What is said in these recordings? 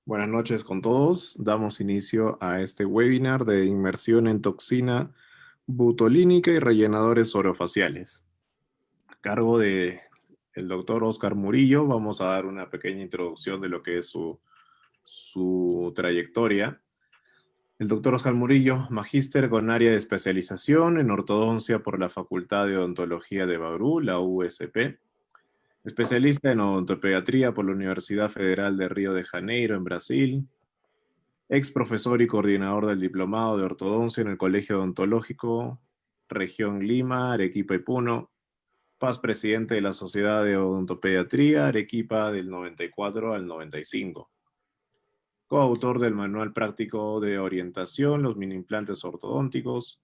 Buenas noches con todos. Damos inicio a este webinar de inmersión en toxina butolínica y rellenadores orofaciales. A cargo de el doctor Oscar Murillo, vamos a dar una pequeña introducción de lo que es su trayectoria. El doctor Oscar Murillo, magíster con área de especialización en ortodoncia por la Facultad de Odontología de Bauru, la USP. Especialista en odontopediatría por la Universidad Federal de Río de Janeiro, en Brasil. Ex profesor y coordinador del Diplomado de Ortodoncia en el Colegio Odontológico, Región Lima, Arequipa y Puno. Paz presidente de la Sociedad de Odontopediatría, Arequipa, del 94 al 95. Coautor del Manual Práctico de Orientación, los mini-implantes ortodónticos.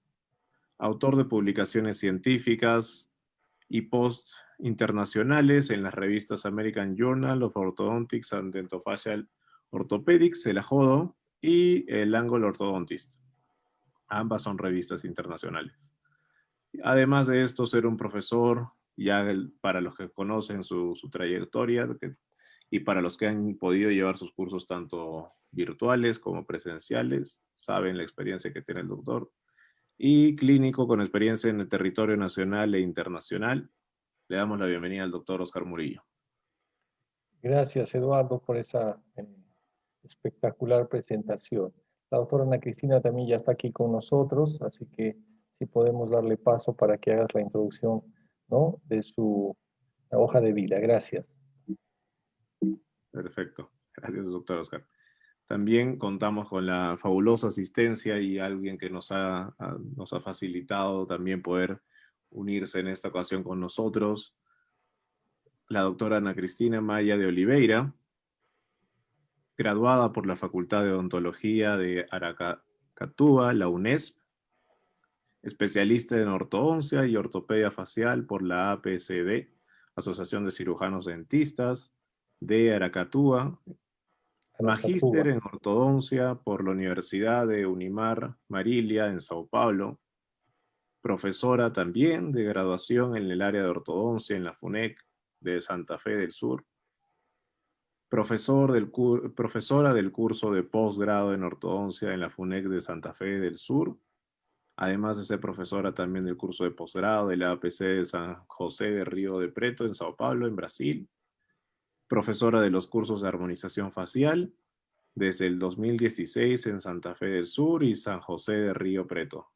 Autor de publicaciones científicas y posts internacionales en las revistas American Journal of Orthodontics and Dentofacial Orthopedics, el AJODO, y el Angle Orthodontist. Ambas son revistas internacionales. Además de esto, ser un profesor, ya para los que conocen su trayectoria, y para los que han podido llevar sus cursos tanto virtuales como presenciales, saben la experiencia que tiene el doctor, y clínico con experiencia en el territorio nacional e internacional. Le damos la bienvenida al doctor Oscar Murillo. Gracias, Eduardo, por esa espectacular presentación. La doctora Ana Cristina también ya está aquí con nosotros, así que si podemos darle paso para que hagas la introducción, ¿no?, de su hoja de vida. Gracias. Perfecto. Gracias, doctor Oscar. También contamos con la fabulosa asistencia y alguien que nos ha facilitado también poder unirse en esta ocasión con nosotros, la doctora Ana Cristina Maya de Oliveira, graduada por la Facultad de Odontología de Aracatúa, la UNESP, especialista en ortodoncia y ortopedia facial por la APCD, Asociación de Cirujanos Dentistas de Aracatúa, magíster en ortodoncia por la Universidad de Unimar Marilia en Sao Paulo, profesora también de graduación en el área de ortodoncia en la FUNEC de Santa Fe del Sur, profesora del curso de posgrado en ortodoncia en la FUNEC de Santa Fe del Sur, además de ser profesora también del curso de posgrado de la APC de San José de Río de Preto en Sao Paulo, en Brasil, profesora de los cursos de armonización facial desde el 2016 en Santa Fe del Sur y San José de Río Preto.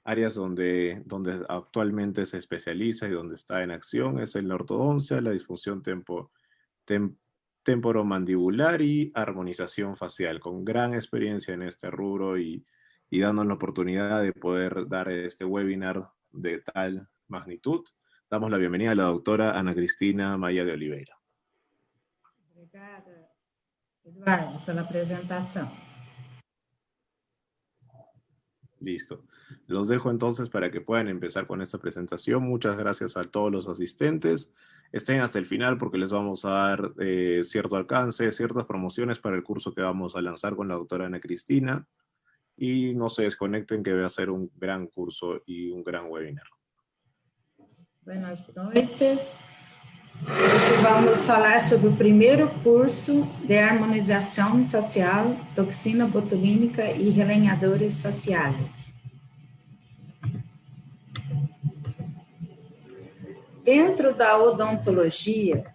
Áreas donde actualmente se especializa y donde está en acción es en la ortodoncia, la disfunción temporomandibular y armonización facial, con gran experiencia en este rubro y dándonos la oportunidad de poder dar este webinar de tal magnitud. Damos la bienvenida a la doctora Ana Cristina Maya de Oliveira. Obrigada, Eduardo, pela apresentação. Listo. Los dejo entonces para que puedan empezar con esta presentación. Muchas gracias a todos los asistentes. Estén hasta el final porque les vamos a dar cierto alcance, ciertas promociones para el curso que vamos a lanzar con la doctora Ana Cristina. Y no se desconecten, que va a ser un gran curso y un gran webinar. Buenas noites. Hoje vamos falar sobre o primeiro curso de harmonização facial, toxina botulínica e relenhadores faciais. Dentro da odontologia,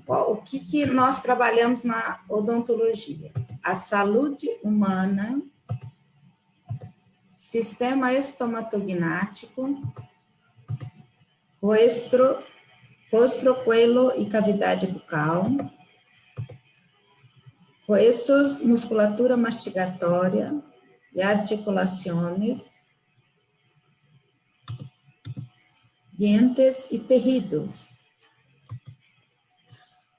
o que nós trabalhamos na odontologia? A saúde humana, sistema estomatognático, rostro, cuello e cavidade bucal, huesos, musculatura mastigatória e articulações, dientes e tecidos.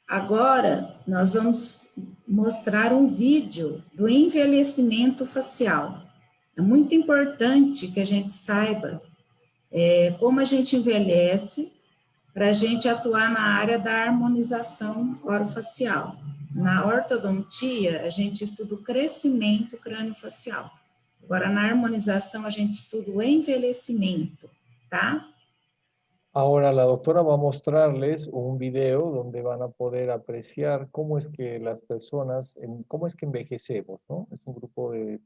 Agora, nós vamos mostrar um vídeo do envelhecimento facial. É muito importante que a gente saiba como a gente envelhece para a gente atuar na área da harmonização orofacial. Na ortodontia, a gente estuda o crescimento crâniofacial. Agora, na harmonização, a gente estuda o envelhecimento, tá? Ahora la doctora va a mostrarles un video donde van a poder apreciar cómo es que las personas, cómo es que envejecemos, ¿no? Es un grupo de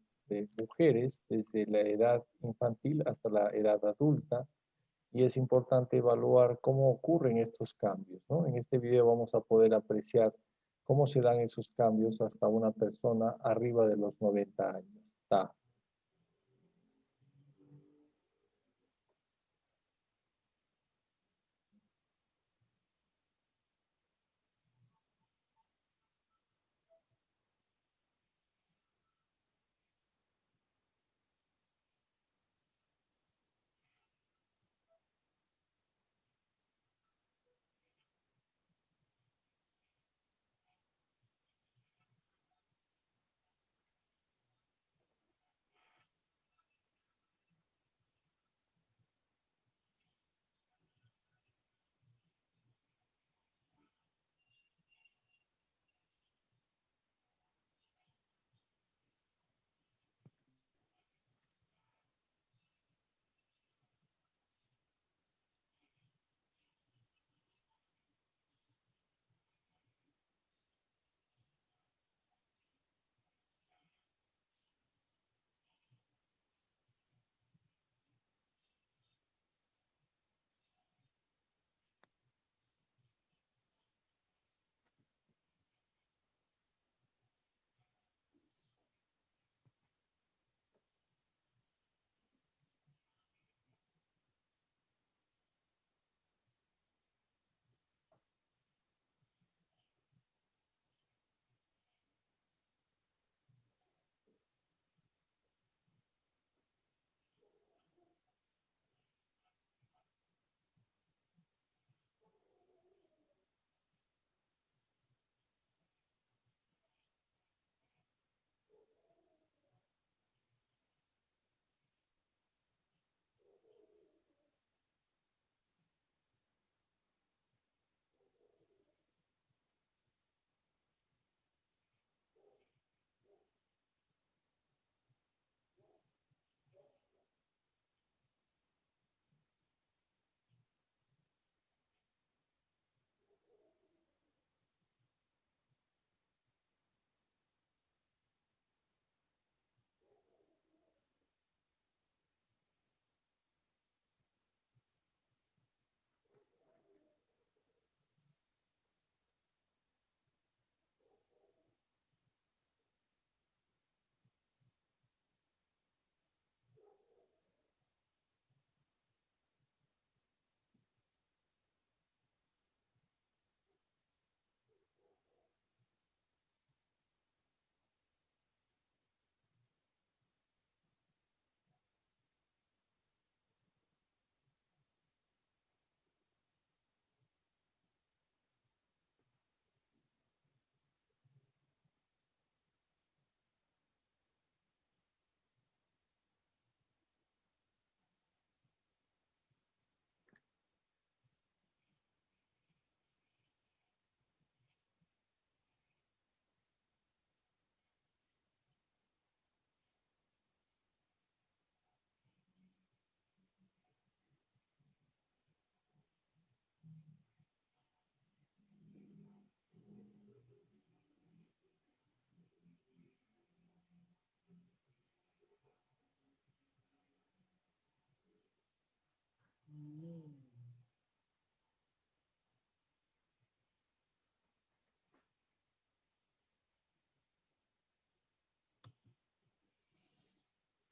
mujeres desde la edad infantil hasta la edad adulta y es importante evaluar cómo ocurren estos cambios, ¿no? En este video vamos a poder apreciar cómo se dan esos cambios hasta una persona arriba de los 90 años. Tá.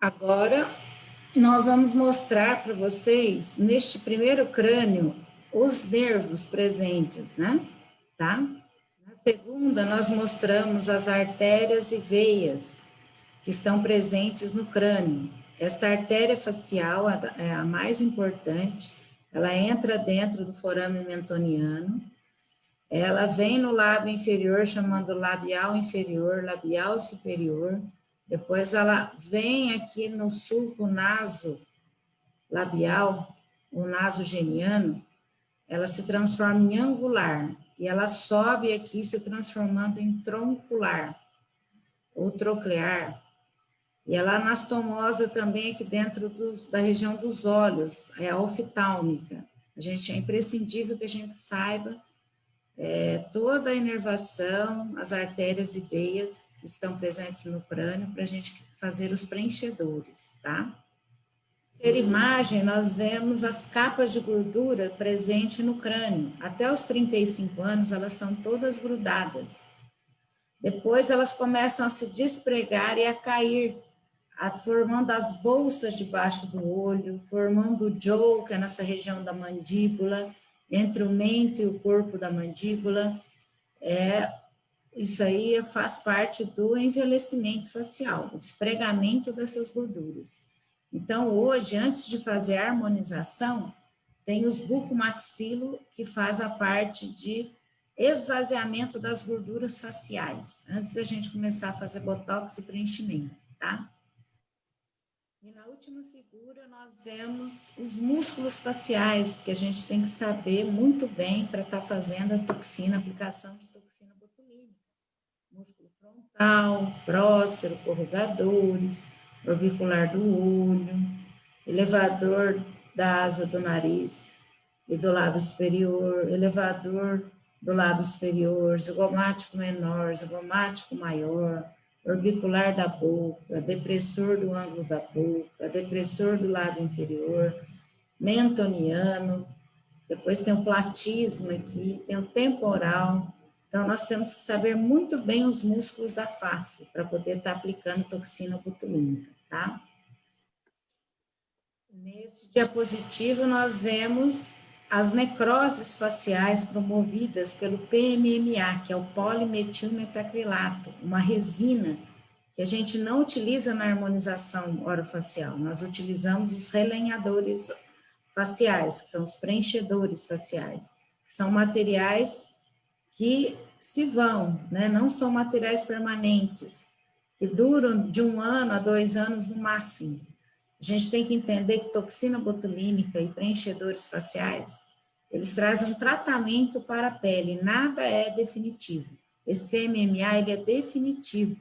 Agora, nós vamos mostrar para vocês, neste primeiro crânio, os nervos presentes, né? Tá? Na segunda, nós mostramos as artérias e veias que estão presentes no crânio. Esta artéria facial é a mais importante, ela entra dentro do forame mentoniano, ela vem no lábio inferior, chamando labial inferior, labial superior, depois ela vem aqui no sulco naso labial, o nasogeniano, ela se transforma em angular, e ela sobe aqui se transformando em troncular, ou troclear, e ela anastomosa também aqui dentro da região dos olhos, é a oftálmica, É imprescindível que a gente saiba toda a inervação, as artérias e veias que estão presentes no crânio para a gente fazer os preenchedores, tá? Na imagem, nós vemos as capas de gordura presentes no crânio. Até os 35 anos, elas são todas grudadas. Depois, elas começam a se despregar e a cair, formando as bolsas debaixo do olho, formando o jaw, que é nessa região da mandíbula, entre o mento e o corpo da mandíbula. Isso aí faz parte do envelhecimento facial, o despregamento dessas gorduras. Então, hoje, antes de fazer a harmonização, tem os bucomaxilo, que faz a parte de esvaziamento das gorduras faciais, antes da gente começar a fazer botox e preenchimento, tá? E na última figura, nós vemos os músculos faciais, que a gente tem que saber muito bem para estar fazendo a toxina, a aplicação de toxina botulínica. Músculo frontal, prócero, corrugadores, orbicular do olho, elevador da asa do nariz e do lábio superior, elevador do lábio superior, zigomático menor, zigomático maior, orbicular da boca, depressor do ângulo da boca, depressor do lábio inferior, mentoniano, depois tem o platisma aqui, tem o temporal. Então, nós temos que saber muito bem os músculos da face para poder estar aplicando toxina botulínica, tá? Nesse diapositivo, nós vemos as necroses faciais promovidas pelo PMMA, que é o polimetilmetacrilato, uma resina que a gente não utiliza na harmonização orofacial, nós utilizamos os relenhadores faciais, que são os preenchedores faciais, que são materiais que se vão, né? Não são materiais permanentes, que duram de 1 ano a 2 anos no máximo. A gente tem que entender que toxina botulínica e preenchedores faciais, eles trazem um tratamento para a pele, nada é definitivo. Esse PMMA, ele é definitivo.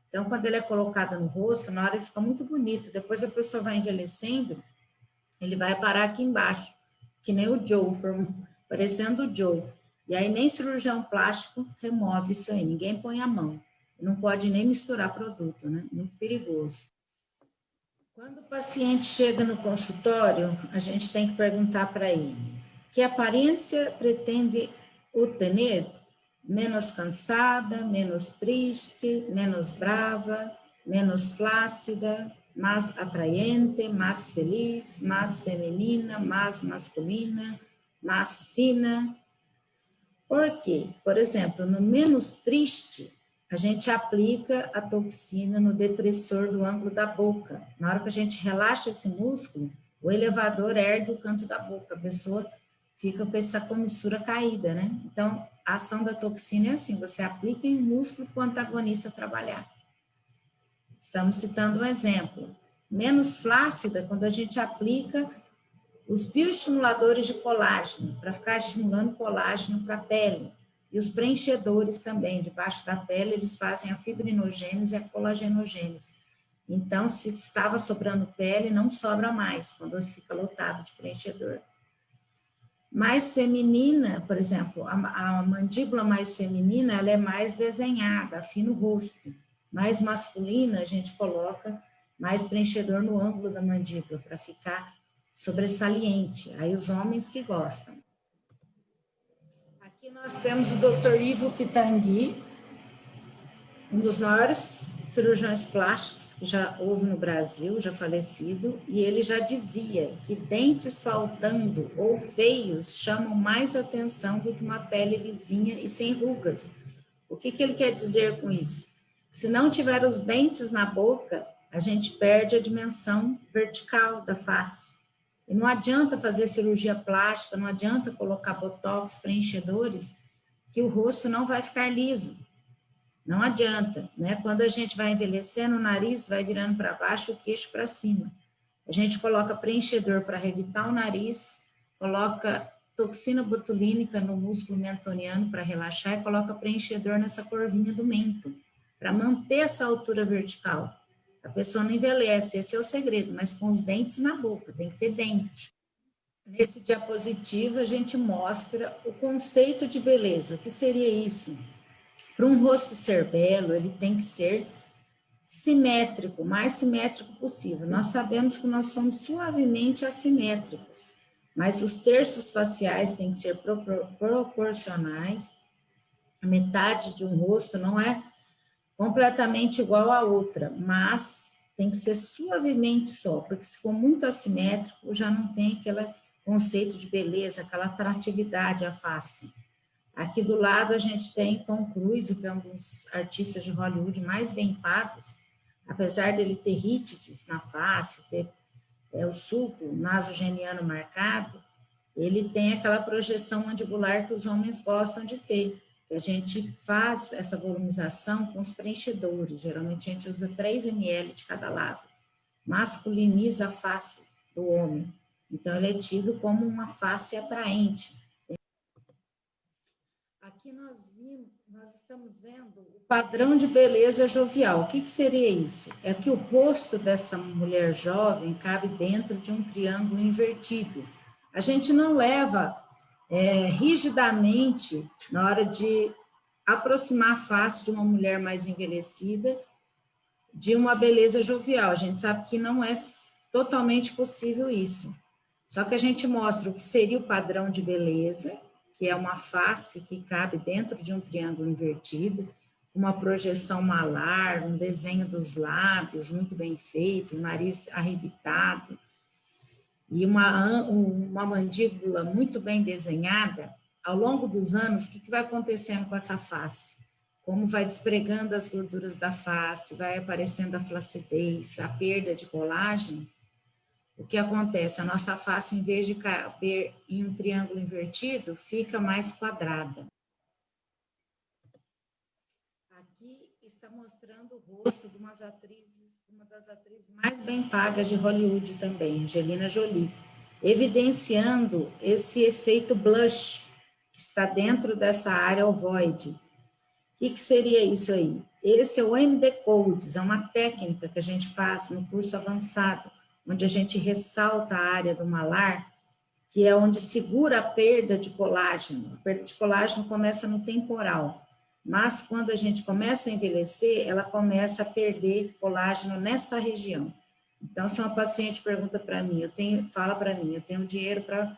Então, quando ele é colocado no rosto, na hora ele fica muito bonito, depois a pessoa vai envelhecendo, ele vai parar aqui embaixo, que nem o Joe, parecendo o Joe. E aí nem cirurgião plástico remove isso aí, ninguém põe a mão. Não pode nem misturar produto, né? Muito perigoso. Quando o paciente chega no consultório, a gente tem que perguntar para ele: que aparência pretende o ter? Menos cansada, menos triste, menos brava, menos flácida, mais atraente, mais feliz, mais feminina, mais masculina, mais fina. Por quê? Por exemplo, no menos triste, a gente aplica a toxina no depressor do ângulo da boca. Na hora que a gente relaxa esse músculo, o elevador ergue o canto da boca, a pessoa fica com essa comissura caída, né? Então, a ação da toxina é assim, você aplica em músculo para o antagonista trabalhar. Estamos citando um exemplo. Menos flácida, quando a gente aplica os bioestimuladores de colágeno, para ficar estimulando colágeno para a pele. E os preenchedores também, debaixo da pele, eles fazem a fibrinogênese e a colagenogênese. Então, se estava sobrando pele, não sobra mais, quando fica lotado de preenchedor. Mais feminina, por exemplo, a mandíbula mais feminina, ela é mais desenhada, afina o rosto. Mais masculina, a gente coloca mais preenchedor no ângulo da mandíbula, para ficar sobressaliente. Aí os homens que gostam. Aqui nós temos o Dr. Ivo Pitangui, um dos maiores cirurgiões plásticos que já houve no Brasil, já falecido, e ele já dizia que dentes faltando ou feios chamam mais atenção do que uma pele lisinha e sem rugas. O que ele quer dizer com isso? Se não tiver os dentes na boca, a gente perde a dimensão vertical da face. E não adianta fazer cirurgia plástica, não adianta colocar botox, preenchedores, que o rosto não vai ficar liso. Não adianta, né? Quando a gente vai envelhecendo, o nariz vai virando para baixo, o queixo para cima. A gente coloca preenchedor para revitar o nariz, coloca toxina botulínica no músculo mentoniano para relaxar e coloca preenchedor nessa curvinha do mento, para manter essa altura vertical. A pessoa não envelhece, esse é o segredo, mas com os dentes na boca, tem que ter dente. Nesse diapositivo, a gente mostra o conceito de beleza. O que seria isso? Para um rosto ser belo, ele tem que ser simétrico, o mais simétrico possível. Nós sabemos que nós somos suavemente assimétricos, mas os terços faciais têm que ser proporcionais. A metade de um rosto não é completamente igual à outra, mas tem que ser suavemente só, porque se for muito assimétrico, já não tem aquele conceito de beleza, aquela atratividade à face. Aqui do lado a gente tem Tom Cruise, que é um dos artistas de Hollywood mais bem pagos, apesar dele ter ritites na face, ter o sulco nasogeniano marcado, ele tem aquela projeção mandibular que os homens gostam de ter, que a gente faz essa volumização com os preenchedores, geralmente a gente usa 3 ml de cada lado, masculiniza a face do homem, então ele é tido como uma face atraente. Aqui nós estamos vendo o padrão de beleza jovial. O que seria isso? É que o rosto dessa mulher jovem cabe dentro de um triângulo invertido. A gente não leva rigidamente na hora de aproximar a face de uma mulher mais envelhecida de uma beleza jovial. A gente sabe que não é totalmente possível isso. Só que a gente mostra o que seria o padrão de beleza, que é uma face que cabe dentro de um triângulo invertido, uma projeção malar, um desenho dos lábios muito bem feito, um nariz arrebitado, e uma mandíbula muito bem desenhada. Ao longo dos anos, o que vai acontecendo com essa face? Como vai despregando as gorduras da face, vai aparecendo a flacidez, a perda de colágeno. O que acontece? A nossa face, em vez de caber em um triângulo invertido, fica mais quadrada. Aqui está mostrando o rosto de uma das atrizes mais bem pagas de Hollywood também, Angelina Jolie, evidenciando esse efeito blush que está dentro dessa área ovoide. O que seria isso aí? Esse é o MD Codes, é uma técnica que a gente faz no curso avançado, onde a gente ressalta a área do malar, que é onde segura a perda de colágeno. A perda de colágeno começa no temporal, mas quando a gente começa a envelhecer, ela começa a perder colágeno nessa região. Então, se uma paciente pergunta para mim, fala para mim, eu tenho dinheiro para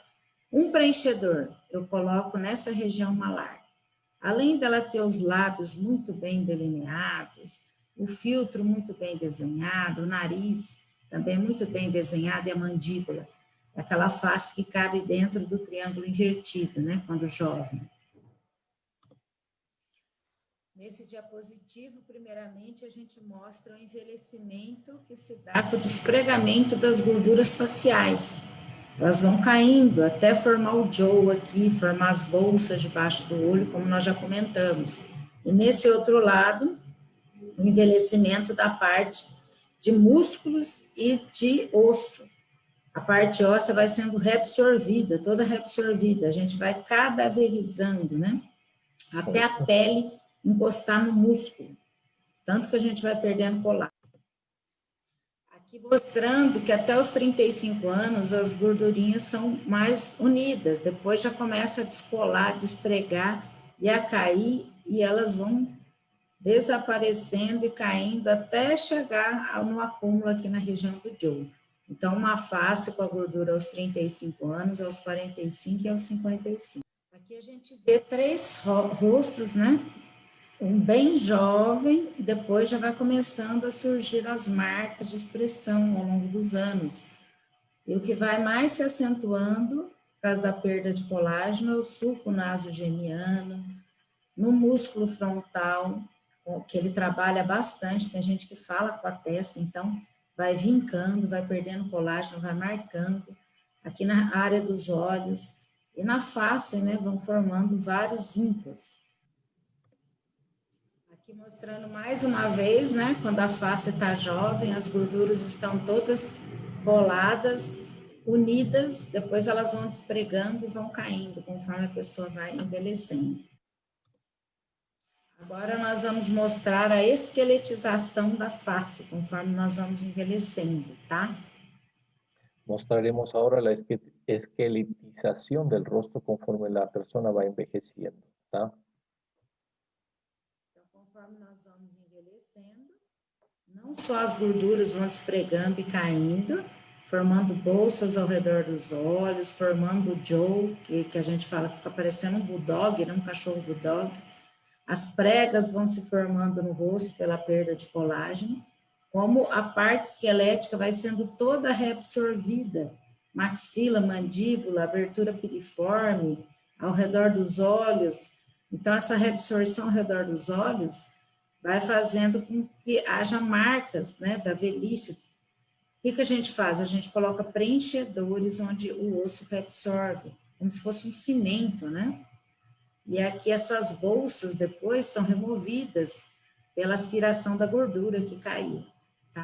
um preenchedor, eu coloco nessa região malar. Além dela ter os lábios muito bem delineados, o filtro muito bem desenhado, o nariz também muito bem desenhado, e a mandíbula, aquela face que cabe dentro do triângulo invertido, né, quando jovem. Nesse diapositivo, primeiramente, a gente mostra o envelhecimento que se dá com o despregamento das gorduras faciais. Elas vão caindo até formar o Joe aqui, formar as bolsas debaixo do olho, como nós já comentamos. E nesse outro lado, o envelhecimento da parte de músculos e de osso. A parte óssea vai sendo reabsorvida, toda reabsorvida. A gente vai cadaverizando, né? Até a pele encostar no músculo. Tanto que a gente vai perdendo colágeno. Aqui mostrando que até os 35 anos as gordurinhas são mais unidas. Depois já começa a descolar, despregar e a cair, e elas vão desaparecendo e caindo até chegar no acúmulo aqui na região do Joe. Então, uma face com a gordura aos 35 anos, aos 45 e aos 55. Aqui a gente vê 3 rostos, né? Um bem jovem, e depois já vai começando a surgir as marcas de expressão ao longo dos anos. E o que vai mais se acentuando, por causa da perda de colágeno, é o sulco nasogeniano, no músculo frontal, que ele trabalha bastante, tem gente que fala com a testa, então vai vincando, vai perdendo colágeno, vai marcando, aqui na área dos olhos, e na face, né, vão formando vários vínculos. Aqui mostrando mais uma vez, né, quando a face está jovem, as gorduras estão todas coladas, unidas, depois elas vão despregando e vão caindo, conforme a pessoa vai envelhecendo. Agora nós vamos mostrar a esqueletização da face, conforme nós vamos envelhecendo, tá? Mostraremos ahora la esqueletización del rostro conforme la persona va envejeciendo, ¿tá? Então, conforme nós vamos envelhecendo, não só as gorduras vão se pregando e caindo, formando bolsas ao redor dos olhos, formando o Joe, que a gente fala que fica parecendo um bulldog, né? Um cachorro bulldog. As pregas vão se formando no rosto pela perda de colágeno, como a parte esquelética vai sendo toda reabsorvida, maxila, mandíbula, abertura piriforme, ao redor dos olhos. Então, essa reabsorção ao redor dos olhos vai fazendo com que haja marcas, né, da velhice. O que a gente faz? A gente coloca preenchedores onde o osso reabsorve, como se fosse um cimento, né? E aqui essas bolsas depois são removidas pela aspiração da gordura que caiu. Tá?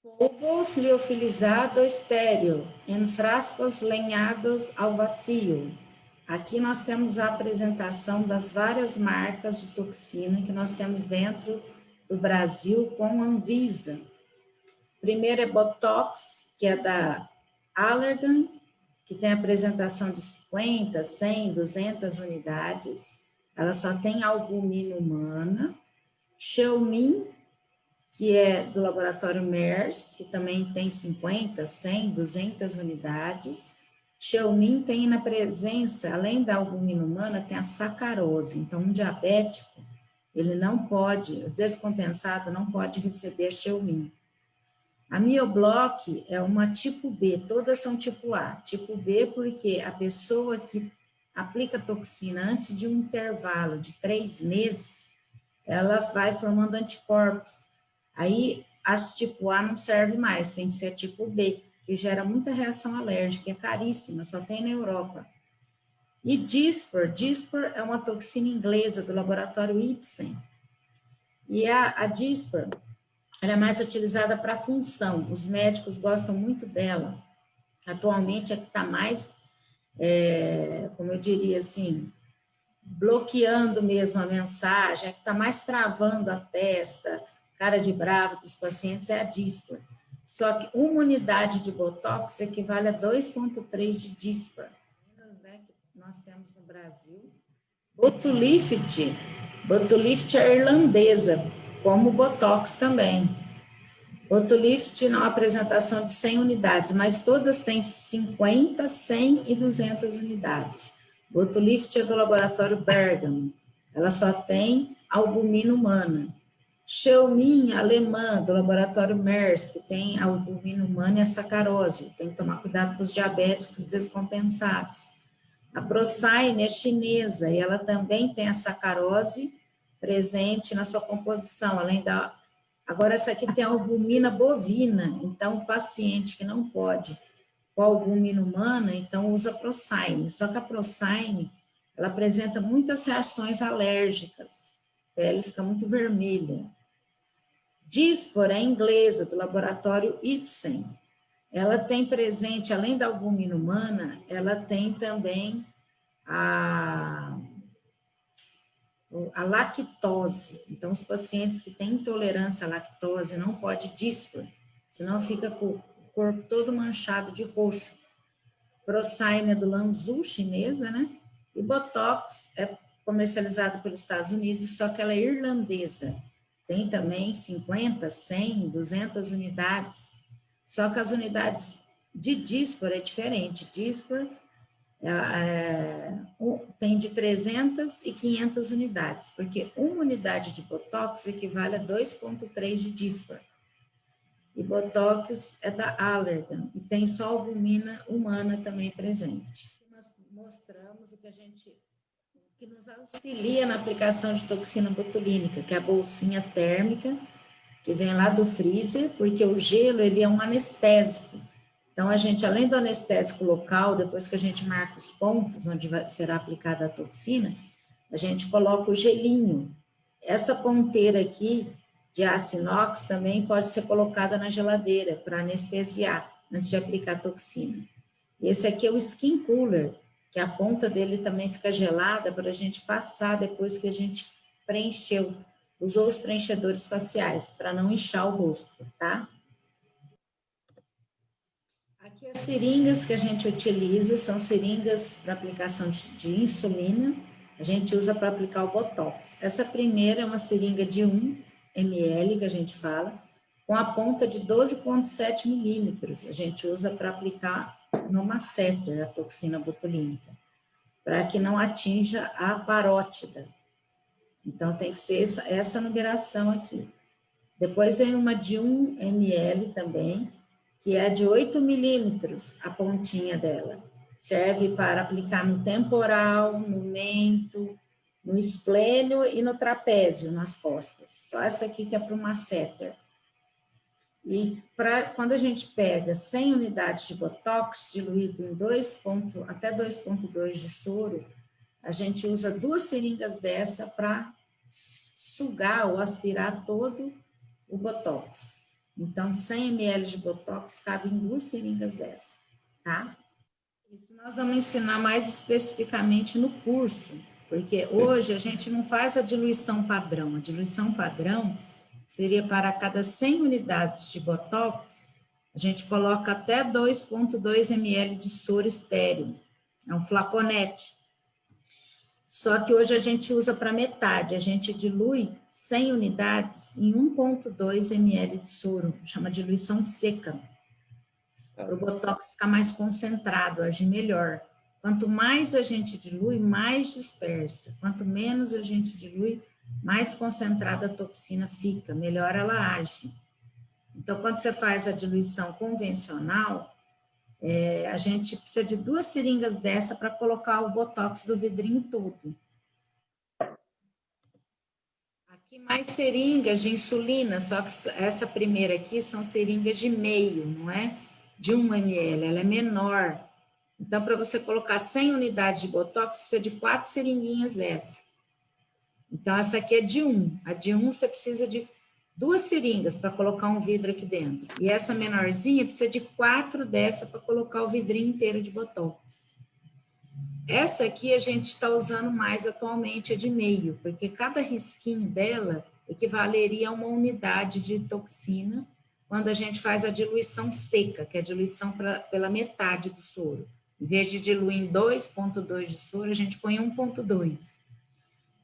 Polvo liofilizado estéreo, em frascos lenhados ao vazio. Aqui nós temos a apresentação das várias marcas de toxina que nós temos dentro do Brasil com a Anvisa. Primeiro é Botox, que é da Allergan, que tem apresentação de 50, 100, 200 unidades. Ela só tem albumina humana. Xeomin, que é do laboratório Merz, que também tem 50, 100, 200 unidades. Xeomin tem na presença, além da albumina humana, tem a sacarose. Então, um diabético, ele não pode, o descompensado não pode receber Xeomin. A Mioblock é uma tipo B, todas são tipo A. Tipo B porque a pessoa que aplica toxina antes de um intervalo de 3 meses, ela vai formando anticorpos. Aí, as tipo A não serve mais, tem que ser tipo B, que gera muita reação alérgica, é caríssima, só tem na Europa. E Dispor é uma toxina inglesa do laboratório Ipsen. E a Dispor, ela é mais utilizada para função, os médicos gostam muito dela. Atualmente é que está mais, como eu diria assim, bloqueando mesmo a mensagem, é que está mais travando a testa, cara de bravo dos pacientes é a Dispor. Só que uma unidade de Botox equivale a 2,3 de Dispor. Nós temos no Brasil. Botulift é irlandesa, como Botox também. Botulift não apresentação de 100 unidades, mas todas têm 50, 100 e 200 unidades. Botulift é do laboratório Bergamo, ela só tem albumina humana. Xeomin, alemã, do laboratório Merz, que tem albumina humana e a sacarose, tem que tomar cuidado com os diabéticos descompensados. A Procine é chinesa e ela também tem a sacarose presente na sua composição, além da... Agora, essa aqui tem a albumina bovina, então o paciente que não pode com a albumina humana, então usa Procine. Só que a Procine, ela apresenta muitas reações alérgicas, a pele fica muito vermelha. Dispor é inglesa, do laboratório Ipsen. Ela tem presente, além da albumina humana, ela tem também a lactose. Então, os pacientes que têm intolerância à lactose não pode Dispor, senão fica com o corpo todo manchado de roxo. Procine é do Lanzhou, chinesa, né? E Botox é comercializado pelos Estados Unidos, só que ela é irlandesa. Tem também 50, 100, 200 unidades. Só que as unidades de Dispor é diferente. Dispor tem de 300 e 500 unidades, porque uma unidade de Botox equivale a 2,3 de Dispor. E Botox é da Allergan, e tem só albumina humana também presente. Nós mostramos o que nos auxilia na aplicação de toxina botulínica, que é a bolsinha térmica, que vem lá do freezer, porque o gelo, ele é um anestésico. Então, a gente, além do anestésico local, depois que a gente marca os pontos onde será aplicada a toxina, a gente coloca o gelinho. Essa ponteira aqui, de aço inox, também pode ser colocada na geladeira para anestesiar, antes de aplicar a toxina. Esse aqui é o skin cooler, que a ponta dele também fica gelada para a gente passar depois que a gente preencheu, usou os preenchedores faciais, para não inchar o rosto, tá? Aqui as seringas que a gente utiliza são seringas para aplicação de insulina, a gente usa para aplicar o Botox. Essa primeira é uma seringa de 1 ml, que a gente fala, com a ponta de 12,7 milímetros. A gente usa para aplicar no masseter, a toxina botulínica, para que não atinja a parótida. Então, tem que ser essa numeração aqui. Depois vem uma de 1 ml também, que é de 8 milímetros, a pontinha dela. Serve para aplicar no temporal, no mento, no esplênio e no trapézio, nas costas. Só essa aqui que é para o masseter. E quando a gente pega 100 unidades de Botox, diluído em até 2,2 de soro, a gente usa 2 seringas dessa para sugar ou aspirar todo o Botox. Então, 100 ml de Botox cabe em 2 seringas dessa, tá? Isso nós vamos ensinar mais especificamente no curso, porque hoje a gente não faz a diluição padrão. A diluição padrão seria para cada 100 unidades de Botox, a gente coloca até 2,2 ml de soro estéril. É um flaconete. Só que hoje a gente usa para metade, a gente dilui 100 unidades em 1,2 ml de soro, chama diluição seca. Para o Botox ficar mais concentrado, agir melhor. Quanto mais a gente dilui, mais dispersa. Quanto menos a gente dilui, mais concentrada a toxina fica, melhor ela age. Então, quando você faz a diluição convencional, a gente precisa de 2 seringas dessa para colocar o Botox do vidrinho todo. Aqui mais seringas de insulina, só que essa primeira aqui são seringas de meio, não é? De 1 ml, ela é menor. Então, para você colocar 100 unidades de Botox, precisa de 4 seringuinhas dessa. Então, essa aqui é de 1. A de 1 você precisa de 2 seringas para colocar um vidro aqui dentro. E essa menorzinha precisa de 4 dessa para colocar o vidrinho inteiro de Botox. Essa aqui a gente está usando mais atualmente, é de meio, porque cada risquinho dela equivaleria a uma unidade de toxina quando a gente faz a diluição seca, que é a diluição pela metade do soro. Em vez de diluir em 2,2 de soro, a gente põe 1,2.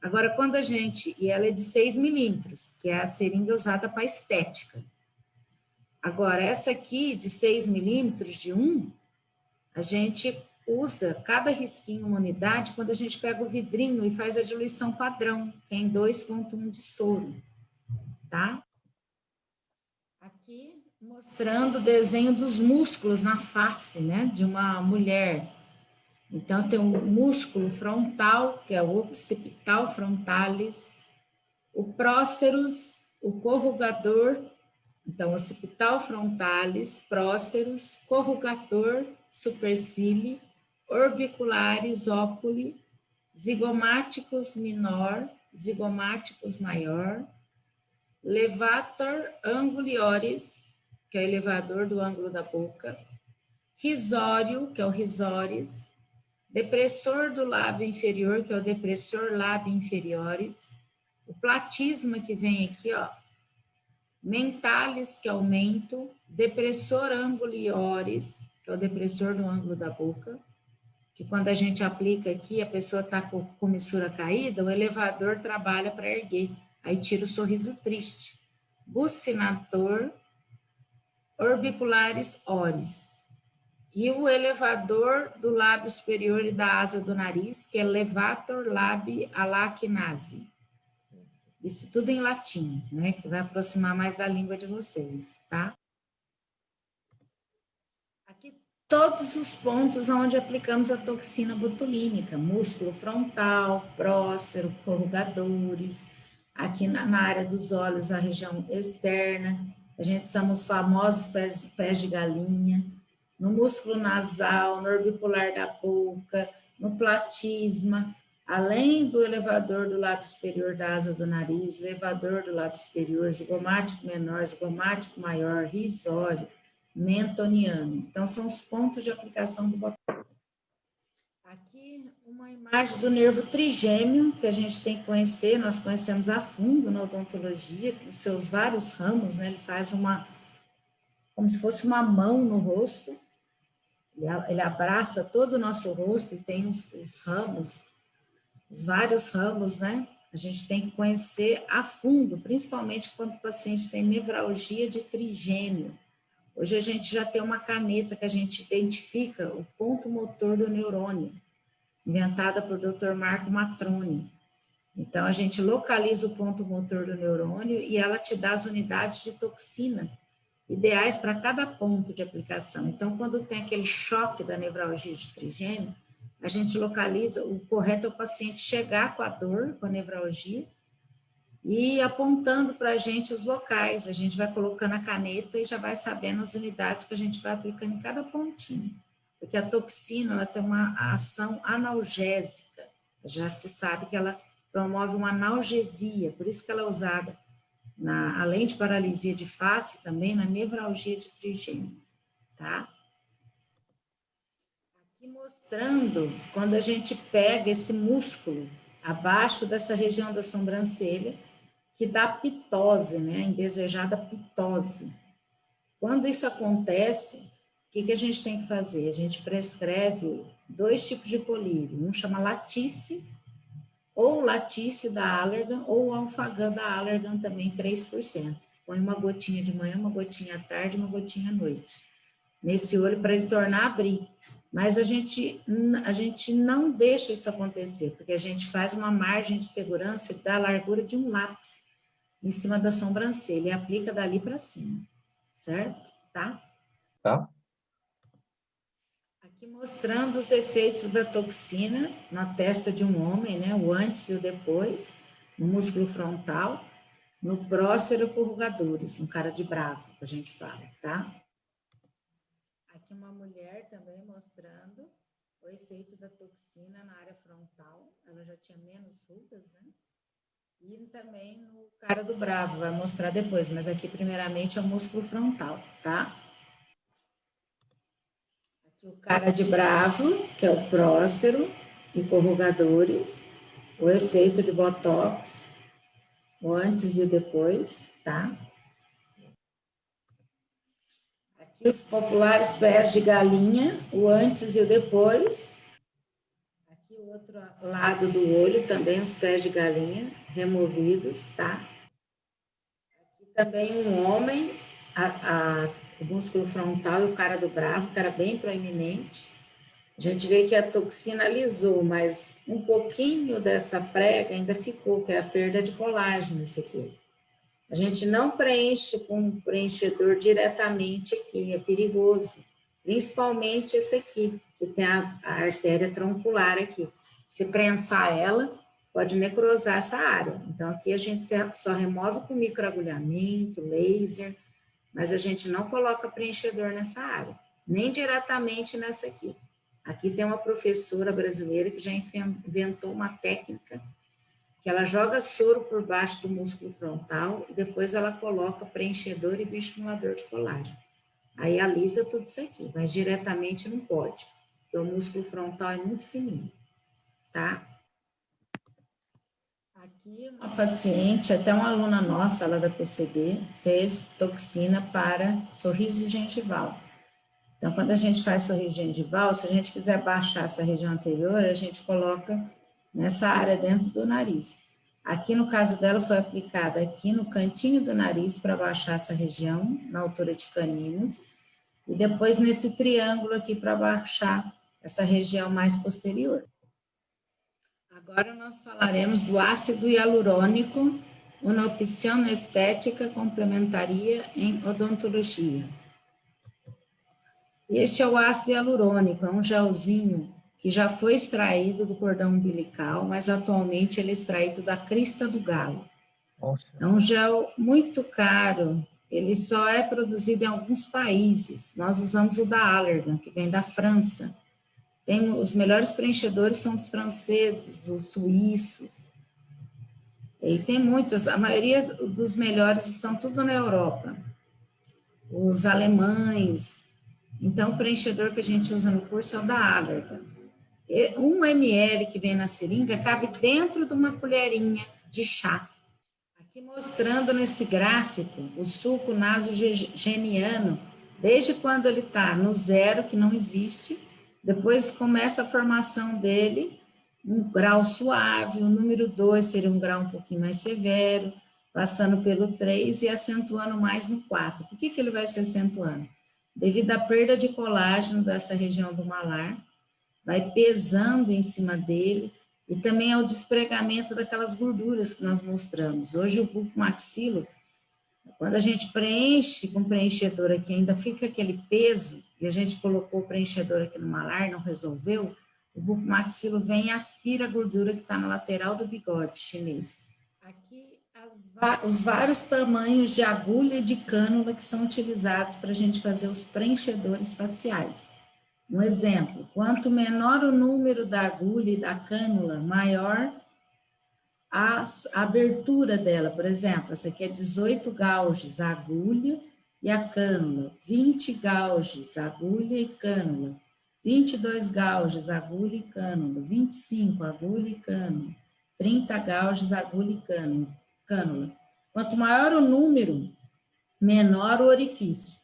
Agora, quando a gente... E ela é de 6 milímetros, que é a seringa usada para estética. Agora, essa aqui, de 6 milímetros, de 1, a gente usa cada risquinho uma unidade quando a gente pega o vidrinho e faz a diluição padrão, que é em 2,1 de soro, tá? Aqui, mostrando o desenho dos músculos na face, né, de uma mulher. Então, tem o músculo frontal, que é o occipital frontalis, o próceros, o corrugador, então, occipital frontalis, próceros, corrugador, supercílio, orbiculares, óculi, zigomáticos minor, zigomáticos maior, levator angulioris, que é o elevador do ângulo da boca, risório, que é o risóris, depressor do lábio inferior, que é o depressor lábio inferioris, o platisma que vem aqui, ó, mentalis, que é o mento, depressor angulioris, que é o depressor do ângulo da boca, que quando a gente aplica aqui, a pessoa está com comissura caída, o elevador trabalha para erguer, aí tira o sorriso triste. Bucinator, orbicularis oris. E o elevador do lábio superior e da asa do nariz, que é levator labii alachnase. Isso tudo em latim, né? Que vai aproximar mais da língua de vocês, tá? Aqui todos os pontos onde aplicamos a toxina botulínica, músculo frontal, prócero, corrugadores, aqui na área dos olhos, a região externa, a gente chama os famosos pés de galinha, no músculo nasal, no orbicular da boca, no platisma, além do elevador do lábio superior da asa do nariz, elevador do lábio superior, zigomático menor, zigomático maior, risório, mentoniano. Então, são os pontos de aplicação do Botox. Aqui, uma imagem do nervo trigêmeo, que a gente tem que conhecer, nós conhecemos a fundo na odontologia, com seus vários ramos, né? Ele faz como se fosse uma mão no rosto. Ele abraça todo o nosso rosto e tem os ramos, os vários ramos, né? A gente tem que conhecer a fundo, principalmente quando o paciente tem nevralgia de trigêmeo. Hoje a gente já tem uma caneta que a gente identifica o ponto motor do neurônio, inventada por Dr. Marco Matrone. Então, a gente localiza o ponto motor do neurônio e ela te dá as unidades de toxina ideais para cada ponto de aplicação. Então, quando tem aquele choque da nevralgia de trigêmeo, a gente localiza, o correto é o paciente chegar com a dor, com a nevralgia, e apontando para a gente os locais. A gente vai colocando a caneta e já vai sabendo as unidades que a gente vai aplicando em cada pontinho. Porque a toxina, ela tem uma ação analgésica. Já se sabe que ela promove uma analgesia, por isso que ela é usada, além de paralisia de face, também na nevralgia de trigêmeo, tá? Aqui mostrando, quando a gente pega esse músculo abaixo dessa região da sobrancelha, que dá pitose, né? A indesejada pitose. Quando isso acontece, o que a gente tem que fazer? A gente prescreve 2 tipos de colírio. Um chama Latisse, ou Latisse da Allergan, ou Alfagan da Allergan também, 3%. Põe uma gotinha de manhã, uma gotinha à tarde, uma gotinha à noite. Nesse olho, para ele tornar a abrir. Mas a gente não deixa isso acontecer, porque a gente faz uma margem de segurança da largura de um lápis em cima da sobrancelha e aplica dali para cima, certo? Tá? Tá. Aqui mostrando os efeitos da toxina na testa de um homem, né? O antes e o depois, no músculo frontal, no prócero corrugadores, no cara de bravo, que a gente fala, tá? Aqui uma mulher também mostrando o efeito da toxina na área frontal, ela já tinha menos rugas, né? E também no cara do bravo, vai mostrar depois, mas aqui primeiramente é o músculo frontal, tá? Aqui o cara de bravo, que é o prócero e corrugadores, o efeito de botox, o antes e o depois, tá? Aqui os populares pés de galinha, o antes e o depois. Aqui o outro lado do olho, também os pés de galinha removidos, tá? Aqui também um homem, o músculo frontal e o cara do bravo, cara bem proeminente. A gente vê que a toxina alisou, mas um pouquinho dessa prega ainda ficou, que é a perda de colágeno, isso aqui. A gente não preenche com um preenchedor diretamente aqui, é perigoso. Principalmente esse aqui, que tem a artéria troncular aqui. Se prensar ela, pode necrosar essa área. Então, aqui a gente só remove com microagulhamento, laser, mas a gente não coloca preenchedor nessa área, nem diretamente nessa aqui. Aqui tem uma professora brasileira que já inventou uma técnica que ela joga soro por baixo do músculo frontal e depois ela coloca preenchedor e bioestimulador de colágeno. Aí alisa tudo isso aqui, mas diretamente não pode, porque o músculo frontal é muito fininho, tá? Aqui uma paciente, até uma aluna nossa, lá da PCD, fez toxina para sorriso gengival. Então, quando a gente faz sorriso gengival, se a gente quiser baixar essa região anterior, a gente coloca nessa área dentro do nariz. Aqui, no caso dela, foi aplicada aqui no cantinho do nariz para baixar essa região, na altura de caninos, e depois nesse triângulo aqui para baixar essa região mais posterior. Agora nós falaremos do ácido hialurônico, uma opção estética complementaria em odontologia. Este é o ácido hialurônico, é um gelzinho que já foi extraído do cordão umbilical, mas atualmente ele é extraído da crista do galo. Nossa. É um gel muito caro, ele só é produzido em alguns países. Nós usamos o da Allergan, que vem da França. Os melhores preenchedores são os franceses, os suíços. E tem muitos, a maioria dos melhores estão tudo na Europa. Os alemães. Então, o preenchedor que a gente usa no curso é o da Allergan. 1 ml que vem na seringa cabe dentro de uma colherinha de chá. Aqui mostrando nesse gráfico o suco nasogeniano desde quando ele está no zero, que não existe, depois começa a formação dele, um grau suave, o número 2 seria um grau um pouquinho mais severo, passando pelo 3 e acentuando mais no 4. Por que ele vai se acentuando? Devido à perda de colágeno dessa região do malar, vai pesando em cima dele, e também ao despregamento daquelas gorduras que nós mostramos. Hoje o bucomaxilo, quando a gente preenche com preenchedor aqui, ainda fica aquele peso, e a gente colocou o preenchedor aqui no malar, não resolveu, o bucomaxilo vem e aspira a gordura que está na lateral do bigode chinês. Aqui, os vários tamanhos de agulha e de cânula que são utilizados para a gente fazer os preenchedores faciais. Um exemplo, quanto menor o número da agulha e da cânula, maior a abertura dela. Por exemplo, essa aqui é 18 gauges, a agulha e a cânula, 20 gauges, agulha e cânula, 22 gauges, agulha e cânula, 25, agulha e cânula, 30 gauges, agulha e cânula. Quanto maior o número, menor o orifício.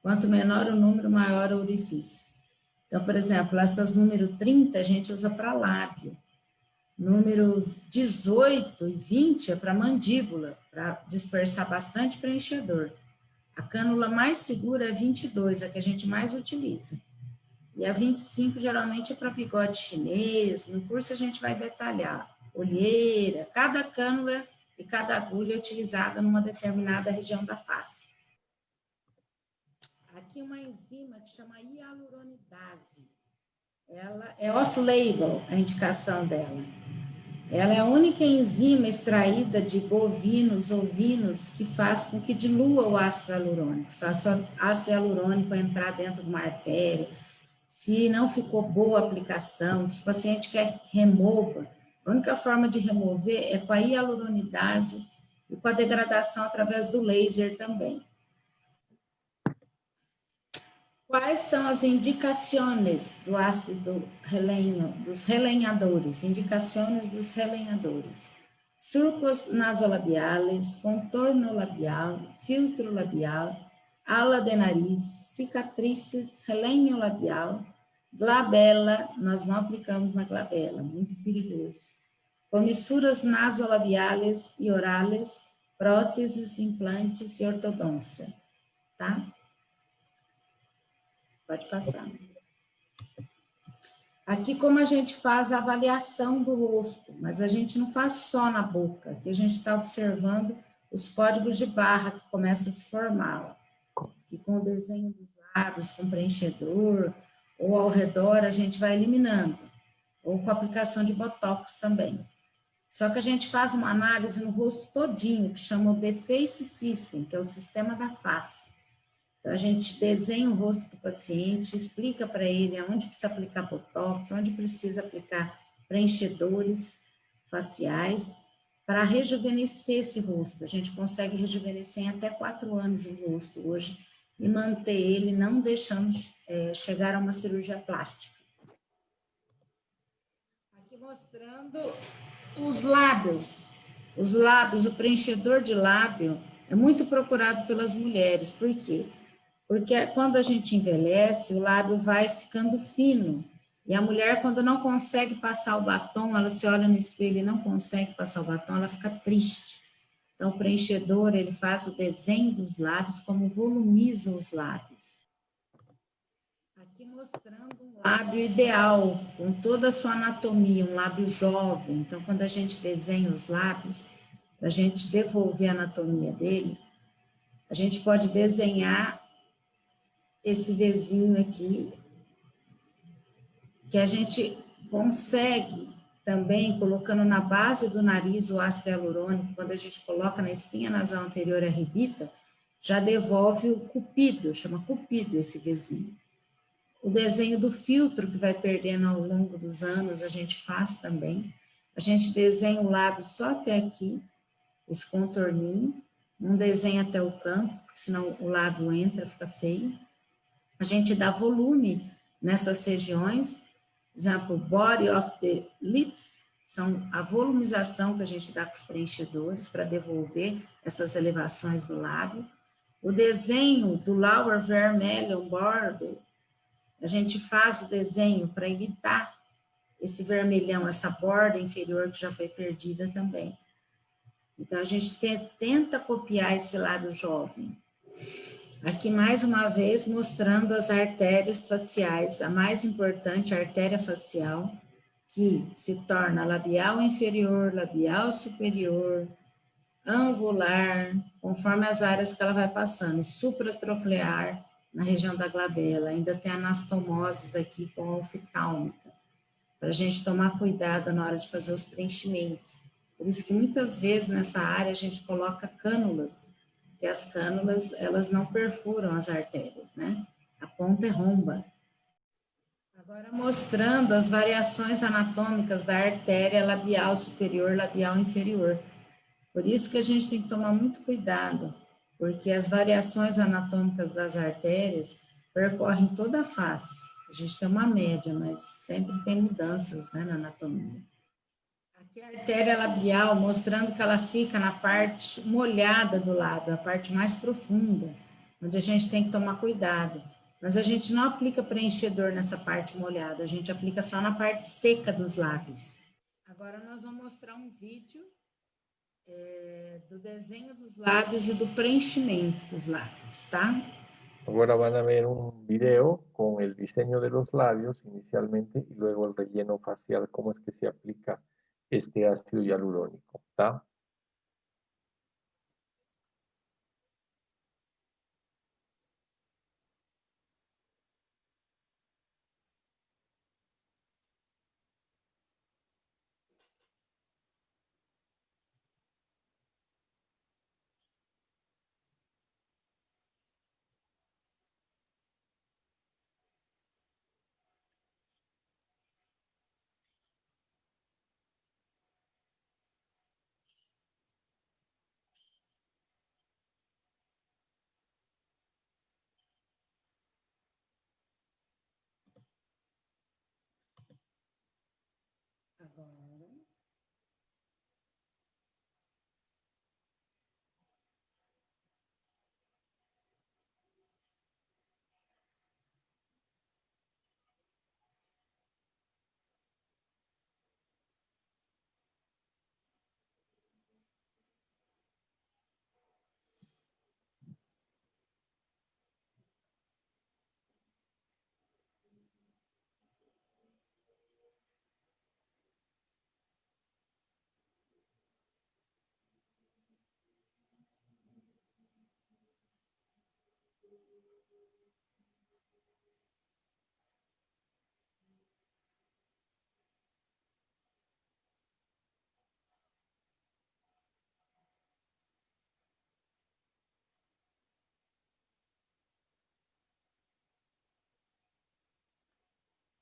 Quanto menor o número, maior o orifício. Então, por exemplo, essas número 30 a gente usa para lábio. Número 18 e 20 é para mandíbula, para dispersar bastante preenchedor. A cânula mais segura é 22, a que a gente mais utiliza. E a 25 geralmente é para bigode chinês. No curso a gente vai detalhar. Olheira, cada cânula e cada agulha é utilizada numa determinada região da face. Aqui uma enzima que chama hialuronidase. Ela é off-label, a indicação dela. Ela é a única enzima extraída de bovinos, ovinos, que faz com que dilua o ácido hialurônico. Se o ácido hialurônico entrar dentro de uma artéria, se não ficou boa a aplicação, se o paciente quer que remova, a única forma de remover é com a hialuronidase e com a degradação através do laser também. Quais são as indicações do ácido relenho, dos relenhadores? Indicações dos relenhadores. Surcos nasolabiais, contorno labial, filtro labial, ala de nariz, cicatrizes, relenho labial, glabela, nós não aplicamos na glabela, muito perigoso. Comissuras nasolabiais e orales, próteses, implantes e ortodôncia, tá? Pode passar. Aqui, como a gente faz a avaliação do rosto, mas a gente não faz só na boca, aqui a gente está observando os códigos de barra que começam a se formar. Que com o desenho dos lábios, com preenchedor, ou ao redor, a gente vai eliminando. Ou com a aplicação de botox também. Só que a gente faz uma análise no rosto todinho, que chama o The Face System, que é o sistema da face. Então, a gente desenha o rosto do paciente, explica para ele aonde precisa aplicar botox, onde precisa aplicar preenchedores faciais, para rejuvenescer esse rosto. A gente consegue rejuvenescer em até 4 anos o rosto hoje e manter ele, não deixando chegar a uma cirurgia plástica. Aqui mostrando os lábios. Os lábios, o preenchedor de lábio é muito procurado pelas mulheres. Por quê? Porque quando a gente envelhece, o lábio vai ficando fino. E a mulher, quando não consegue passar o batom, ela se olha no espelho e não consegue passar o batom, ela fica triste. Então, o preenchedor, ele faz o desenho dos lábios, como volumiza os lábios. Aqui mostrando um lábio ideal, com toda a sua anatomia, um lábio jovem. Então, quando a gente desenha os lábios, para a gente devolver a anatomia dele, a gente pode desenhar esse Vzinho aqui, que a gente consegue também, colocando na base do nariz o ácido hialurônico, quando a gente coloca na espinha nasal anterior e arrebita, já devolve o cupido, chama cupido esse Vzinho. O desenho do filtro, que vai perdendo ao longo dos anos, a gente faz também. A gente desenha o lábio só até aqui, esse contorninho, não desenha até o canto, porque senão o lábio entra, fica feio. A gente dá volume nessas regiões, por exemplo, body of the lips, são a volumização que a gente dá com os preenchedores para devolver essas elevações do lábio. O desenho do Lauer vermelho bordo, a gente faz o desenho para evitar esse vermelhão, essa borda inferior que já foi perdida também. Então, a gente tenta copiar esse lábio jovem. Aqui, mais uma vez, mostrando as artérias faciais. A mais importante, a artéria facial, que se torna labial inferior, labial superior, angular, conforme as áreas que ela vai passando, e supratroclear, na região da glabela. Ainda tem anastomoses aqui com oftálmica, para a gente tomar cuidado na hora de fazer os preenchimentos. Por isso que muitas vezes nessa área a gente coloca cânulas, que as cânulas, elas não perfuram as artérias, né? A ponta é romba. Agora mostrando as variações anatômicas da artéria labial superior, labial inferior. Por isso que a gente tem que tomar muito cuidado, porque as variações anatômicas das artérias percorrem toda a face. A gente tem uma média, mas sempre tem mudanças, né, na anatomia. Aqui a artéria labial, mostrando que ela fica na parte molhada do lábio, a parte mais profunda, onde a gente tem que tomar cuidado. Mas a gente não aplica preenchedor nessa parte molhada, a gente aplica só na parte seca dos lábios. Agora nós vamos mostrar um vídeo do desenho dos lábios e do preenchimento dos lábios, tá? Ahora van a ver un video con el diseño de los labios inicialmente y luego el relleno facial, cómo es que se aplica este ácido hialurónico, ¿está? Agora.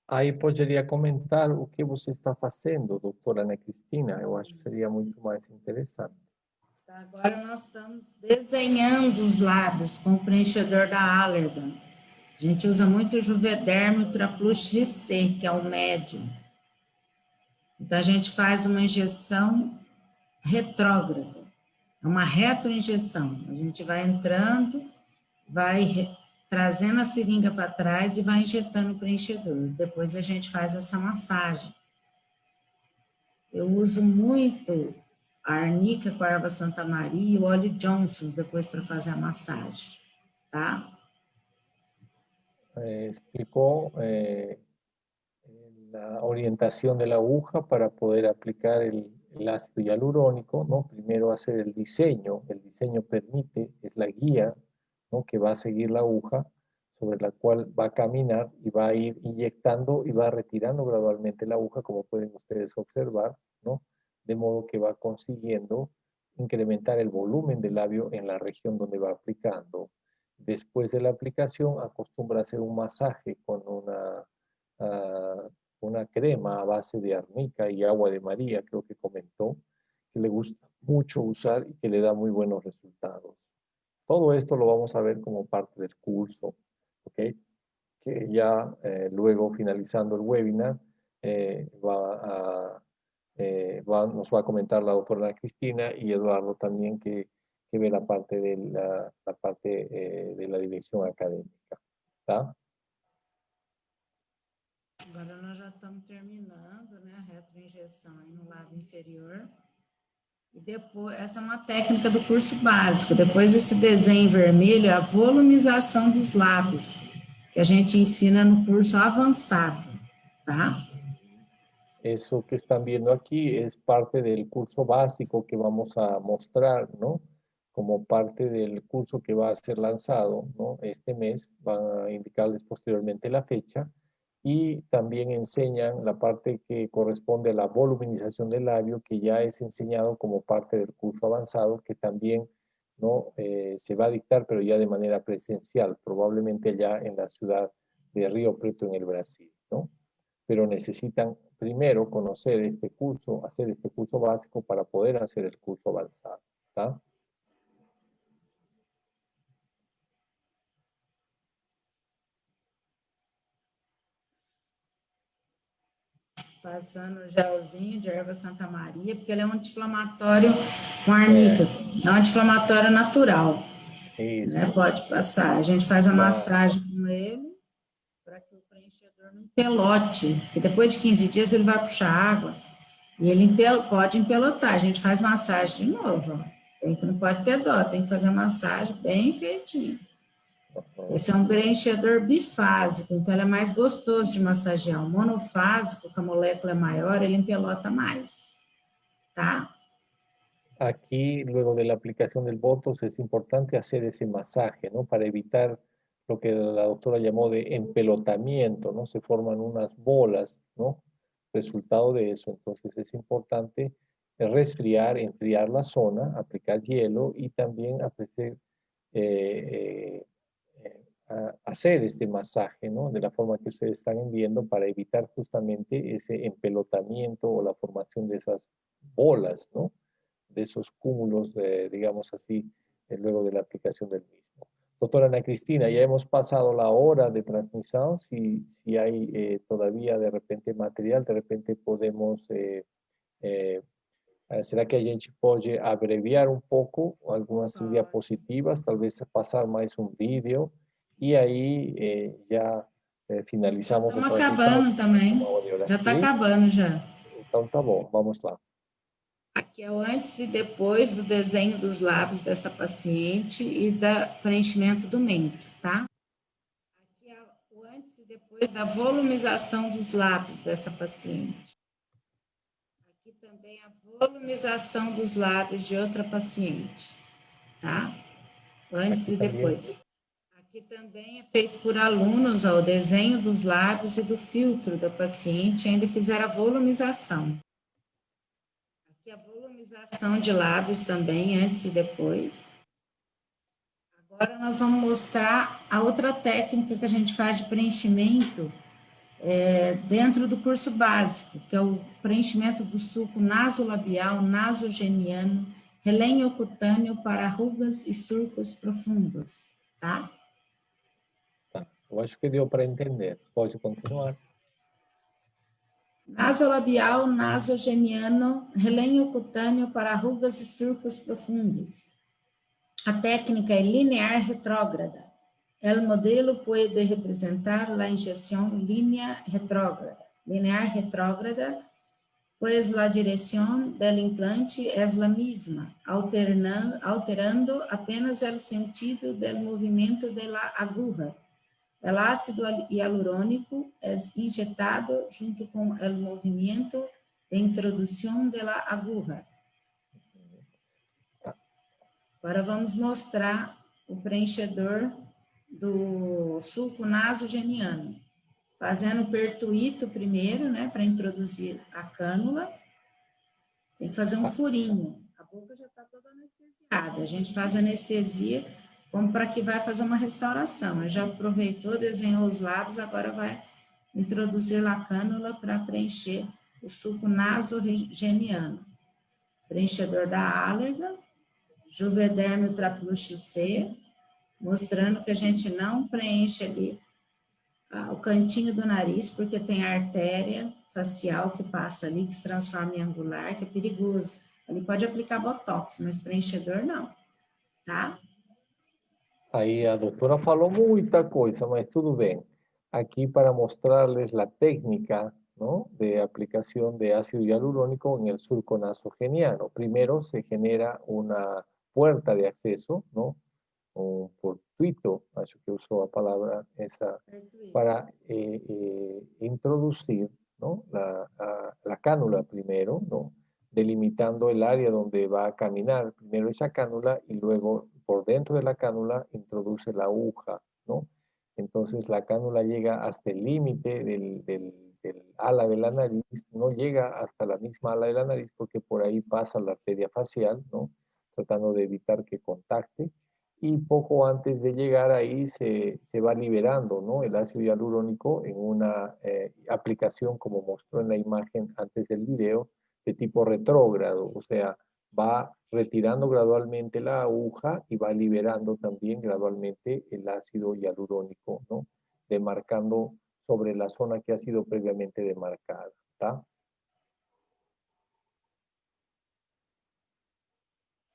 Aí poderia comentar o que você está fazendo, doutora Ana Cristina. Eu acho que seria muito mais interessante. Agora nós estamos desenhando os lábios com o preenchedor da Allergan. A gente usa muito o Juvederm Ultra Plus GC, que é o médio. Então, a gente faz uma injeção retrógrada. É uma retroinjeção. A gente vai entrando, vai trazendo a seringa para trás e vai injetando o preenchedor. Depois a gente faz essa massagem. Eu uso muito a arnica com a erva Santa Maria e o óleo Johnson's depois para fazer a massagem, tá? Explicó la orientación de la aguja para poder aplicar el ácido hialurónico, ¿no? Primero hacer el diseño permite, es la guía, ¿no? Que va a seguir la aguja, sobre la cual va a caminar y va a ir inyectando y va retirando gradualmente la aguja, como pueden ustedes observar, ¿no? De modo que va consiguiendo incrementar el volumen del labio en la región donde va aplicando. Después de la aplicación, acostumbra a hacer un masaje con una crema a base de arnica y agua de María, creo que comentó, que le gusta mucho usar y que le da muy buenos resultados. Todo esto lo vamos a ver como parte del curso, ¿ok? Que ya luego, finalizando el webinar, nos va a comentar la doctora Cristina y Eduardo también, que que ve la parte de la dirección académica, ¿tá? Agora nós já estamos terminando, né, a retroinjeção aí no lábio inferior. E depois, essa é uma técnica do curso básico. Depois desse desenho vermelho, é a volumização dos lábios, que a gente ensina no curso avançado, tá? Eso que están viendo aquí es parte del curso básico que vamos a mostrar, ¿no? Como parte del curso que va a ser lanzado, ¿no? Este mes, van a indicarles posteriormente la fecha, y también enseñan la parte que corresponde a la voluminización del labio, que ya es enseñado como parte del curso avanzado, que también, ¿no? Se va a dictar, pero ya de manera presencial, probablemente allá en la ciudad de Río Preto, en el Brasil, ¿no? Pero necesitan primero conocer este curso, hacer este curso básico para poder hacer el curso avanzado, ¿tá? Passando o gelzinho de erva Santa Maria, porque ele é um anti-inflamatório com arnica, é um anti-inflamatório natural. Isso. Né? Pode passar. A gente faz a massagem com ele para que o preenchedor não empelote. E depois de 15 dias ele vai puxar água e ele pode empelotar. A gente faz massagem de novo. Ó. Não pode ter dó, tem que fazer a massagem bem feitinho. Esse é um preenchedor bifásico, então ele é mais gostoso de massagear. O monofásico, que a molécula é maior, ele empelota mais, tá? Aquí, luego de la aplicación del Botox, es importante hacer ese masaje, ¿no? Para evitar lo que la doctora llamó de empelotamiento, ¿no? Se forman unas bolas, ¿no? Resultado de eso, entonces es importante resfriar, enfriar la zona, aplicar hielo y también hacer este masaje, ¿no? De la forma que ustedes están viendo para evitar justamente ese empelotamiento o la formación de esas bolas, ¿no? De esos cúmulos, digamos así, luego de la aplicación del mismo. Doctora Ana Cristina, ya hemos pasado la hora de transmisión. Si hay todavía de repente material, de repente podemos... ¿será que a gente pode abreviar um pouco algumas diapositivas, talvez passar mais um vídeo, e aí já finalizamos. Estamos acabando também, já está acabando já. Então tá bom, vamos lá. Aqui é o antes e depois do desenho dos lábios dessa paciente e do preenchimento do mento, tá? Aqui é o antes e depois da volumização dos lábios dessa paciente. Aqui também a volumização dos lábios de outra paciente, tá? O antes e depois. Aqui também é feito por alunos, ó, o desenho dos lábios e do filtro da paciente, ainda fizeram a volumização. Aqui a volumização de lábios também, antes e depois. Agora nós vamos mostrar a outra técnica que a gente faz de preenchimento dentro do curso básico, que é o preenchimento do sulco nasolabial, nasogeniano, relenho cutâneo para rugas e surcos profundos, tá? Tá, eu acho que deu para entender. Pode continuar. Nasolabial, nasogeniano, relenho cutâneo para rugas e surcos profundos. A técnica é linear retrógrada. El modelo puede representar la inyección linear retrógrada, pues la dirección del implante es la misma, alterando apenas el sentido del movimiento de la aguja. El ácido hialurónico es inyectado junto con el movimiento de introducción de la aguja. Agora vamos mostrar o preenchedor do sulco nasogeniano, fazendo o pertuito primeiro, né, para introduzir a cânula. Tem que fazer um furinho, a boca já está toda anestesiada, a gente faz anestesia como para que vai fazer uma restauração. Já aproveitou, desenhou os lábios, agora vai introduzir a cânula para preencher o sulco nasogeniano. Preenchedor da Allergan, Juvederm Ultra Plus C, mostrando que a gente não preenche ali o cantinho do nariz, porque tem a artéria facial que passa ali, que se transforma em angular, que é perigoso. Ali pode aplicar botox, mas preenchedor não. tá? Aí a doutora falou muita coisa, mas tudo bem. Aqui para mostrarles la técnica, ¿no?, de aplicación de ácido hialurónico en el surco nasogeniano. Primero se genera una puerta de acceso, ¿no?, un fortuito, acho que usó la palabra esa, para introducir, ¿no?, la cánula primero, ¿no?, delimitando el área donde va a caminar primero esa cánula y luego por dentro de la cánula introduce la aguja, ¿no? Entonces la cánula llega hasta el límite del ala de la nariz, no llega hasta la misma ala de la nariz porque por ahí pasa la arteria facial, ¿no?, tratando de evitar que contacte. Y poco antes de llegar ahí se va liberando, ¿no?, el ácido hialurónico en una aplicación, como mostró en la imagen antes del video, de tipo retrógrado, o sea, va retirando gradualmente la aguja y va liberando también gradualmente el ácido hialurónico, ¿no?, demarcando sobre la zona que ha sido previamente demarcada, ¿tá?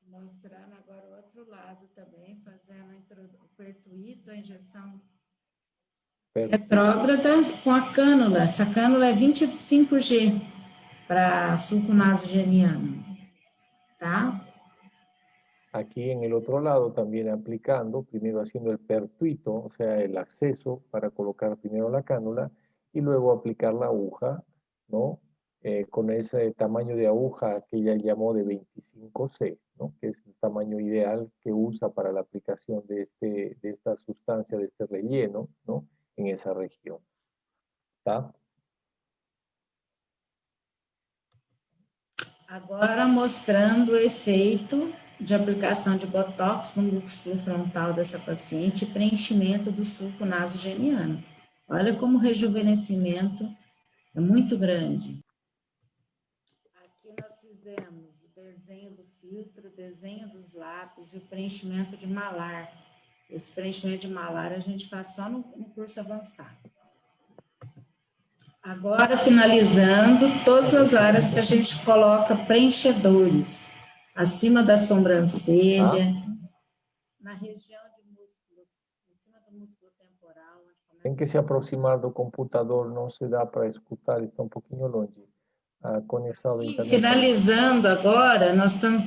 Mostrando agora o outro lado também, fazendo o pertuito, a injeção retrógrada com a cânula. Essa cânula é 25G para sulco nasogeniano, tá? Aquí en el otro lado también aplicando, primero haciendo el pertuito, o sea, el acceso para colocar primero la cánula y luego aplicar la aguja, ¿no? Con ese tamaño de aguja que ella llamó de 25C, ¿no?, que es el tamaño ideal que usa para la aplicación de esta sustancia, de este relleno, ¿no?, en esa región. ¿Tá? Agora mostrando o efeito de aplicação de botox no músculo frontal dessa paciente e preenchimento do sulco nasogeniano. Olha como o rejuvenescimento é muito grande. Aqui nós fizemos o desenho do filtro, o desenho dos lábios e o preenchimento de malar. Esse preenchimento de malar a gente faz só no curso avançado. Agora, finalizando, todas as áreas que a gente coloca preenchedores, acima da sobrancelha, na região de músculo, em cima do músculo temporal. Onde começa. Tem que se aproximar do computador, não se dá para escutar, está um pouquinho longe. A conexão da internet. Finalizando agora, nós estamos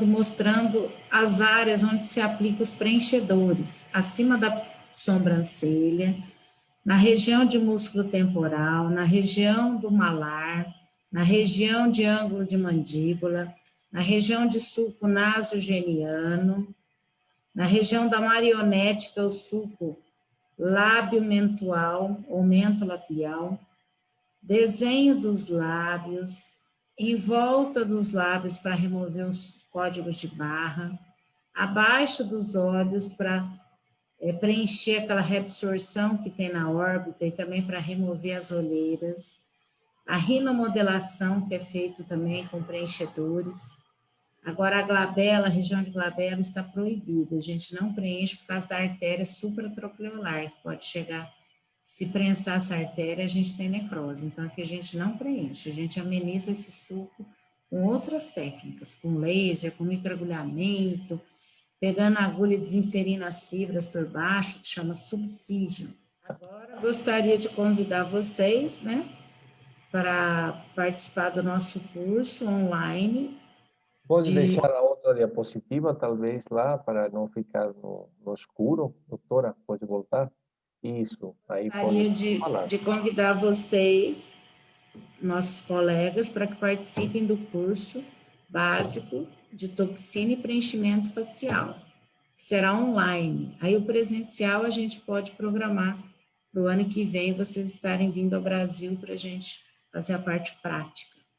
mostrando as áreas onde se aplicam os preenchedores, acima da sobrancelha, na região de músculo temporal, na região do malar, na região de ângulo de mandíbula, na região de sulco nasogeniano, na região da marionete, que é o sulco lábio-mentual ou mento-labial, desenho dos lábios, em volta dos lábios para remover os códigos de barra, abaixo dos olhos para preencher aquela reabsorção que tem na órbita e também para remover as olheiras, a rinomodelação, que é feito também com preenchedores. Agora a glabela, a região de glabela está proibida, a gente não preenche por causa da artéria supratroclear, que pode chegar, se prensar essa artéria, a gente tem necrose, então aqui a gente não preenche, a gente ameniza esse suco com outras técnicas, com laser, com microagulhamento, pegando a agulha e desinserindo as fibras por baixo, que chama subsídio. Agora, gostaria de convidar vocês, né, para participar do nosso curso online. Pode deixar a outra diapositiva, talvez, lá, para não ficar no escuro, doutora? Pode voltar? Isso, aí pode falar. De convidar vocês, nossos colegas, para que participem do curso básico de toxina e preenchimento facial, que será online. Aí o presencial a gente pode programar para o ano que vem vocês estarem vindo ao Brasil para a gente fazer a parte prática.